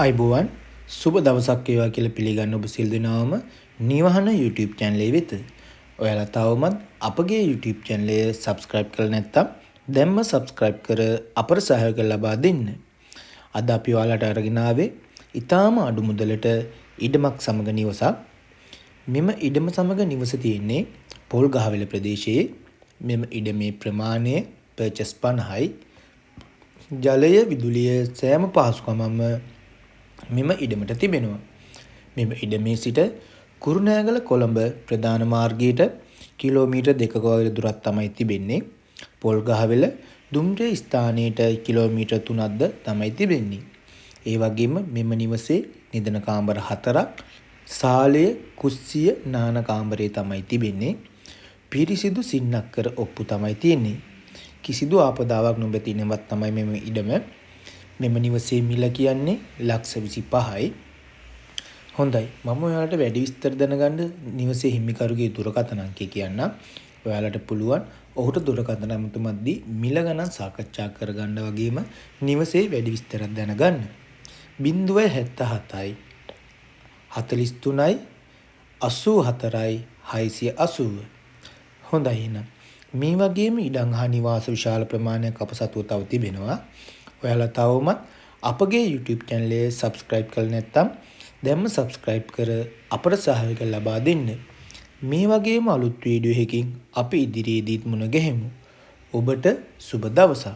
අයිබෝවන් සුබ දවසක් වේවා කියලා පිළිගන්න ඔබ සියලු දෙනාම නිවහන YouTube channel එක වෙත. ඔයාලා තවමත් අපගේ YouTube channel එක subscribe කරලා නැත්නම් දැන්ම subscribe කර අපර සහයෝගය ලබා දෙන්න. අද අපි ඔයාලට අරගෙන ආවේ ඊටාම අඩු මුදලට ඉඩමක් සමග නිවසක්. මෙම ඉඩම සමග නිවස තියෙන්නේ පොල්ගහවෙල ප්‍රදේශයේ. මෙම ඉඩමේ ප්‍රමාණය purchase 50යි. ජලය විදුලිය සෑම පහසුකමක්ම මෙම ඉඩමට තිබෙනවා. මෙම ඉඩමේ සිට කුරුණෑගල කොළඹ ප්‍රධාන මාර්ගයට කිලෝමීටර් 2ක වගේ දුරක් තමයි තිබෙන්නේ. පොල්ගහවෙල දුම්රිය ස්ථානයට කිලෝමීටර් 3ක්ද තමයි තිබෙන්නේ. ඒ වගේම මෙම නිවසේ නිදන කාමර 4ක්, සාලය, කුස්සිය, නාන කාමරය තමයි තිබෙන්නේ. පිරිසිදු සින්නක්කර ඔප්පු තමයි තියෙන්නේ. කිසිදු ආපදාවක් නොබැති ඉනවත් තමයි මෙම ඉඩම. මෙම නිවසේ මිල කියන්නේ ලක්ෂ 25යි. හොඳයි, මම ඔයාලට වැඩි විස්තර දැනගන්න නිවසේ හිමිකරුගේ දුරකථන අංකය කියන්නම්. ඔයාලට පුළුවන් ඔහුට දුරකථන ඇමතුමක්දී මිල ගණන් සාකච්ඡා කරගන්න වගේම නිවසේ වැඩි විස්තරයක් දැනගන්න. 077යි 43යි 84යි 680. හොඳයි එහෙනම්. මේ වගේම ඉඩම් හා නිවාස විශාල ප්‍රමාණයක් අප සතුව තව තිබෙනවා. ඔයාලා තවමත් අපගේ YouTube channel එක subscribe කරලා නැත්නම් දැන්ම subscribe කර අපට සහයෝගය ලබා දෙන්න. මේ වගේම අලුත් වීඩියෝ එකකින් අපි ඉදිරියේදීත් මුණ ගැහෙමු. ඔබට සුබ දවසක්.